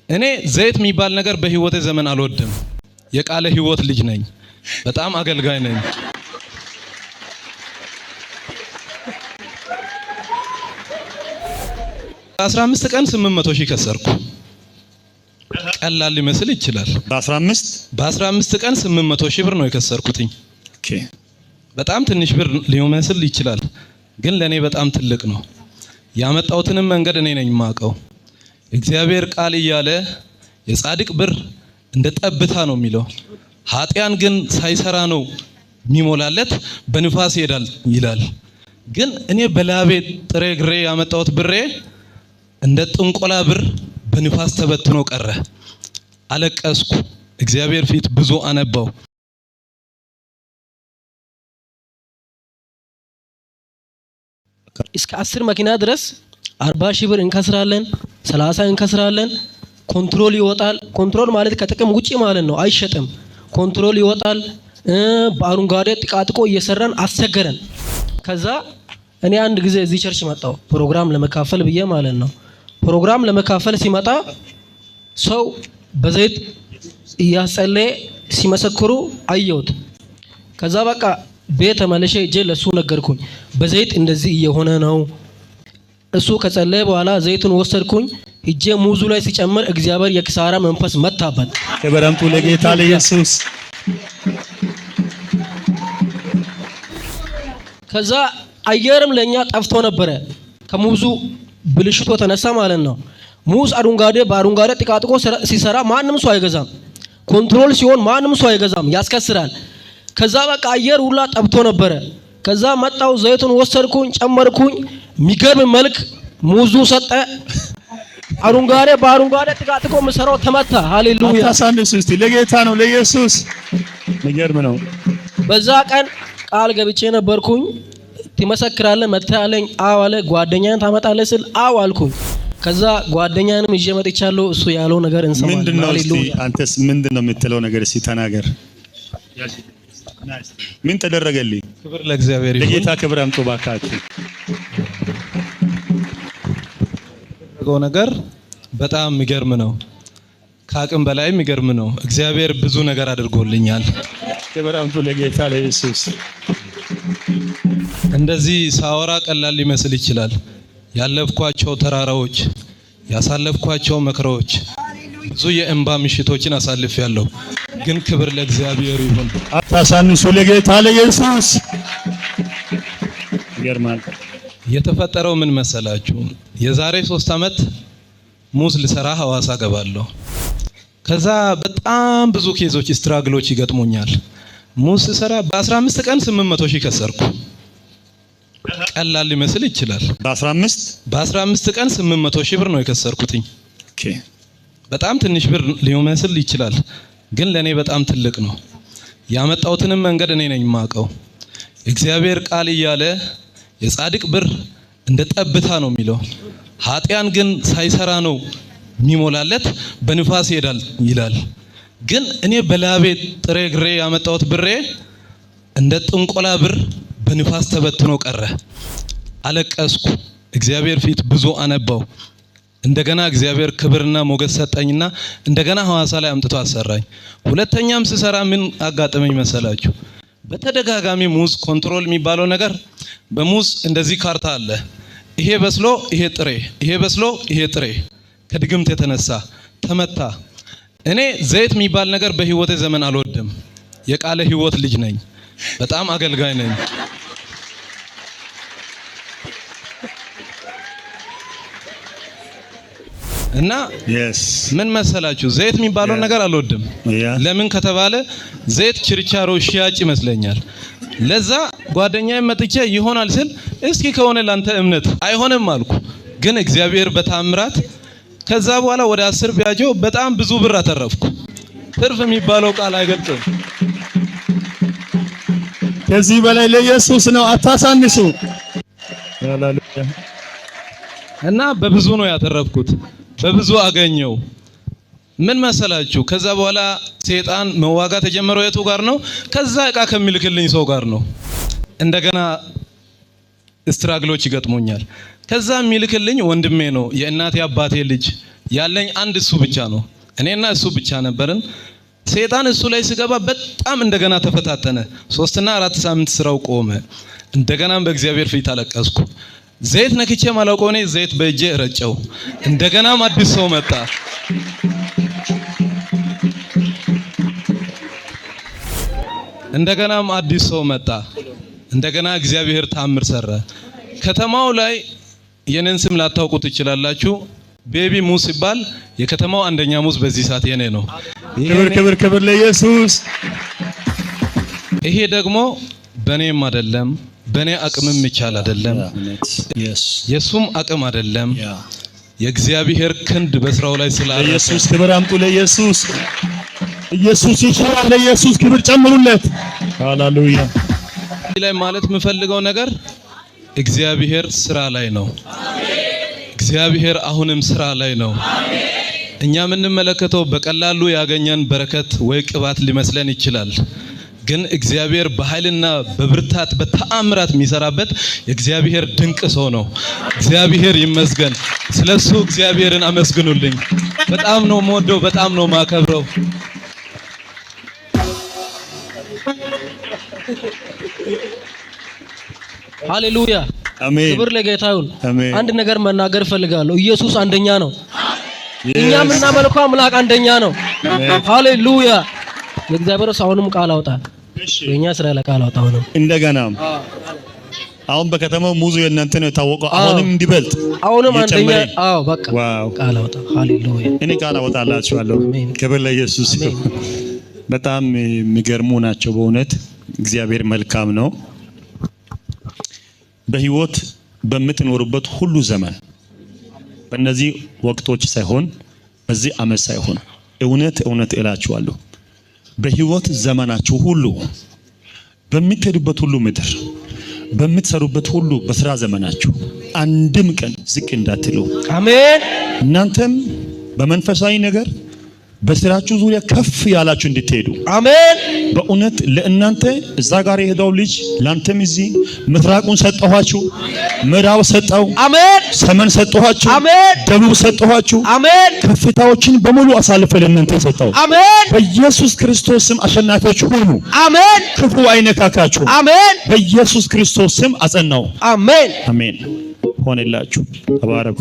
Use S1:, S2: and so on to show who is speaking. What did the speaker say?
S1: እኔ ዘይት የሚባል ነገር በህይወቴ ዘመን አልወድም። የቃለ ህይወት ልጅ ነኝ። በጣም አገልጋይ ነኝ። በ15 ቀን 800 ሺህ ከሰርኩ። ቀላል ሊመስል ይችላል። በ15 ቀን 800 ሺህ ብር ነው የከሰርኩትኝ።
S2: ኦኬ
S1: በጣም ትንሽ ብር ሊመስል ይችላል፣ ግን ለኔ በጣም ትልቅ ነው። ያመጣሁትንም መንገድ እኔ ነኝ የማውቀው። እግዚአብሔር ቃል እያለ የጻድቅ ብር እንደ ጠብታ ነው የሚለው፣ ኃጢያን ግን ሳይሰራ ነው የሚሞላለት በንፋስ ይሄዳል ይላል። ግን እኔ በላቤ ጥሬ ግሬ ያመጣሁት ብሬ እንደ ጥንቆላ ብር በንፋስ ተበትኖ ቀረ። አለቀስኩ። እግዚአብሔር ፊት ብዙ አነባው።
S3: እስከ 10 መኪና ድረስ 40 ሺህ ብር እንከስራለን፣ 30 እንከስራለን። ኮንትሮል ይወጣል። ኮንትሮል ማለት ከጥቅም ውጪ ማለት ነው፣ አይሸጥም። ኮንትሮል ይወጣል። በአረንጓዴ ጥቃጥቆ እየሰራን አስቸገረን። ከዛ እኔ አንድ ጊዜ እዚህ ቸርች መጣው ፕሮግራም ለመካፈል ብዬ ማለት ነው። ፕሮግራም ለመካፈል ሲመጣ ሰው በዘይት እያጸለየ ሲመሰክሩ አየሁት። ከዛ በቃ ቤት ተመለሼ እጄ ለሱ ነገርኩኝ። በዘይት እንደዚህ እየሆነ ነው። እሱ ከጸለየ በኋላ ዘይቱን ወሰድኩኝ። እጄ ሙዙ ላይ ሲጨምር እግዚአብሔር የኪሳራ መንፈስ መታበት።
S2: ከበረምቱ ለጌታ ለኢየሱስ።
S3: ከዛ አየርም ለኛ ጠፍቶ ነበረ ከሙዙ ብልሽቶ ተነሳ ማለት ነው። ሙዝ አረንጓዴ በአረንጓዴ ጥቃጥቆ ሲሰራ ማንም ሰው አይገዛም። ኮንትሮል ሲሆን ማንም ሰው አይገዛም፣ ያስከስራል። ከዛ በቃ አየር ሁላ ጠብቶ ነበረ። ከዛ መጣው ዘይቱን ወሰድኩኝ፣ ጨመርኩኝ። የሚገርም መልክ ሙዙ ሰጠ። አረንጓዴ በአረንጓዴ ጥቃጥቆ መሰራው ተመታ። ሃሌሉያ!
S2: አታሳንሱ እስቲ፣ ለጌታ ነው ለኢየሱስ። የሚገርም ነው።
S3: በዛ ቀን ቃል ገብቼ ነበርኩኝ። ትመሰክራለህ መጥተህ አለኝ። አዎ አለ። ጓደኛዬን ታመጣለህ ስል አዎ አልኩኝ። ከዛ ጓደኛዬንም ይዤ መጥቻለሁ። እሱ ያለው ነገር እንሰማለን።
S2: ምንድነው እስቲ አንተስ ምንድነው የምትለው ነገር እስቲ ተናገር። ምን ተደረገልኝ?
S1: ክብር ለእግዚአብሔር ይሁን።
S2: ለጌታ ክብር አምጡ ባካችሁ።
S1: ያደረገው ነገር በጣም የሚገርም ነው። ከአቅም በላይ የሚገርም ነው። እግዚአብሔር ብዙ ነገር አድርጎልኛል።
S2: ክብር አምጡ ለጌታ ለኢየሱስ።
S1: እንደዚህ ሳወራ ቀላል ሊመስል ይችላል። ያለፍኳቸው ተራራዎች፣ ያሳለፍኳቸው መከራዎች፣ ብዙ የእንባ ምሽቶችን አሳልፌያለሁ። ግን ክብር ለእግዚአብሔር ይሁን።
S2: አታሳንሱ ለጌታ ለኢየሱስ። ይገርማል።
S1: የተፈጠረው ምን መሰላችሁ? የዛሬ 3 ዓመት ሙዝ ልሰራ ሐዋሳ ገባለሁ። ከዛ በጣም ብዙ ኬዞች ስትራግሎች ይገጥሙኛል። ሙዝ ስሰራ በ15 ቀን 800 ሺህ ከሰርኩ። ቀላል ሊመስል ይችላል። በ15 ቀን 800 ሺህ ብር ነው የከሰርኩትኝ።
S2: ኦኬ
S1: በጣም ትንሽ ብር ሊመስል ይችላል፣ ግን ለኔ በጣም ትልቅ ነው። ያመጣሁትንም መንገድ እኔ ነኝ የማውቀው። እግዚአብሔር ቃል እያለ የጻድቅ ብር እንደ ጠብታ ነው የሚለው፣ ኃጢያን ግን ሳይሰራ ነው የሚሞላለት በንፋስ ይሄዳል ይላል። ግን እኔ በላቤ ጥሬ ግሬ ያመጣሁት ብሬ እንደ ጥንቆላ ብር በንፋስ ተበትኖ ቀረ። አለቀስኩ። እግዚአብሔር ፊት ብዙ አነባው። እንደገና እግዚአብሔር ክብርና ሞገስ ሰጠኝና እንደገና ሐዋሳ ላይ አምጥቶ አሰራኝ። ሁለተኛም ስሰራ ምን አጋጠመኝ መሰላችሁ? በተደጋጋሚ ሙዝ ኮንትሮል የሚባለው ነገር በሙዝ እንደዚህ ካርታ አለ። ይሄ በስሎ ይሄ ጥሬ፣ ይሄ በስሎ ይሄ ጥሬ። ከድግምት የተነሳ ተመታ። እኔ ዘይት የሚባል ነገር በህይወቴ ዘመን አልወድም። የቃለ ህይወት ልጅ ነኝ። በጣም አገልጋይ ነኝ። እና ምን መሰላችሁ? ዘይት የሚባለው ነገር አልወድም። ለምን ከተባለ ዘይት ችርቻሮ ሽያጭ ይመስለኛል። ለዛ ጓደኛዬ መጥቼ ይሆናል ስል እስኪ ከሆነ ላንተ እምነት አይሆንም አልኩ። ግን እግዚአብሔር በታምራት ከዛ በኋላ ወደ 10 ቢያጆ በጣም ብዙ ብር አተረፍኩ። ትርፍ የሚባለው ቃል አይገልጽም።
S2: ከዚህ በላይ ለኢየሱስ ነው። አታሳንሱ።
S1: እና በብዙ ነው ያተረፍኩት። በብዙ አገኘው። ምን መሰላችሁ? ከዛ በኋላ ሰይጣን መዋጋት የጀመረው የቱ ጋር ነው? ከዛ እቃ ከሚልክልኝ ሰው ጋር ነው። እንደገና ስትራግሎች ይገጥሙኛል። ከዛ የሚልክልኝ ወንድሜ ነው፣ የእናቴ አባቴ ልጅ ያለኝ አንድ እሱ ብቻ ነው። እኔና እሱ ብቻ ነበርን። ሰይጣን እሱ ላይ ሲገባ በጣም እንደገና ተፈታተነ። 3 እና 4 ሳምንት ስራው ቆመ። እንደገናም በእግዚአብሔር ፊት አለቀስኩ። ዘይት ነክቼ ማላውቀው እኔ ዘይት በእጄ ረጨው። እንደገናም አዲስ ሰው መጣ። እንደገናም አዲስ ሰው መጣ። እንደገና እግዚአብሔር ታምር ሰራ። ከተማው ላይ የኔን ስም ላታውቁ ትችላላችሁ። ቤቢ ሙዝ ሲባል የከተማው አንደኛ ሙዝ በዚህ ሰዓት የኔ ነው።
S2: ክብር ለኢየሱስ።
S1: ይሄ ደግሞ በኔም አይደለም፣ በኔ አቅምም ይቻል አይደለም፣ የሱም አቅም አይደለም። የእግዚአብሔር ክንድ በስራው ላይ ስላለ
S2: ኢየሱስ ክብር አምጡ ለኢየሱስ። ኢየሱስ ይችላል። ለኢየሱስ ክብር ጨምሩለት። ሃሌሉያ።
S1: ላይ ማለት የምፈልገው ነገር እግዚአብሔር ስራ ላይ ነው። እግዚአብሔር አሁንም ስራ ላይ ነው። እኛ የምንመለከተው በቀላሉ ያገኘን በረከት ወይ ቅባት ሊመስለን ይችላል። ግን እግዚአብሔር በኃይልና በብርታት በተአምራት የሚሰራበት የእግዚአብሔር ድንቅ ሰው ነው። እግዚአብሔር ይመስገን። ስለሱ እግዚአብሔርን አመስግኑልኝ። በጣም ነው የምወደው፣ በጣም ነው የማከብረው።
S3: ሃሌሉያ
S2: አሜን።
S3: ክብር ለጌታ ይሁን።
S2: አሜን።
S3: አንድ ነገር መናገር እፈልጋለሁ። ኢየሱስ አንደኛ ነው። እኛ የምናመልከው አምላክ አንደኛ ነው። ሃሌሉያ። የእግዚአብሔር ሰው አሁንም ቃል አውጣ። የኛ ስራ ለቃል አውጣ።
S2: እንደገና አሁን በከተማው ሙዙ የእናንተ ነው የታወቀው። አሁንም እንዲበልጥ
S3: አሁንም አንደኛ። አዎ በቃ ቃል አውጣ። ሃሌሉያ።
S2: እኔ ቃል አወጣላችኋለሁ። ክብር ለኢየሱስ። በጣም የሚገርሙ ናቸው በእውነት። እግዚአብሔር መልካም ነው። በህይወት በምትኖሩበት ሁሉ ዘመን በእነዚህ ወቅቶች ሳይሆን በዚህ ዓመት ሳይሆን እውነት እላችኋለሁ በህይወት ዘመናችሁ ሁሉ በምትሄዱበት ሁሉ ምድር በምትሰሩበት ሁሉ በስራ ዘመናችሁ አንድም ቀን ዝቅ እንዳትሉ። አሜን። እናንተም በመንፈሳዊ ነገር በስራችሁ ዙሪያ ከፍ ያላችሁ እንድትሄዱ። አሜን። በእውነት ለእናንተ እዛ ጋር የሄደው ልጅ ላንተም እዚህ ምስራቁን ሰጠኋችሁ፣ ምዕራብ ሰጠው። አሜን። ሰሜን ሰጠኋችሁ፣ አሜን። ደቡብ ሰጠኋችሁ፣ አሜን። ከፍታዎችን በሙሉ አሳልፈ ለእናንተ ሰጠው። አሜን። በኢየሱስ ክርስቶስ ስም አሸናፊዎች ሁኑ። አሜን። ክፉ አይነካካችሁ። አሜን። በኢየሱስ ክርስቶስ ስም አጸናው። አሜን። አሜን። ሆነላችሁ። ተባረኩ።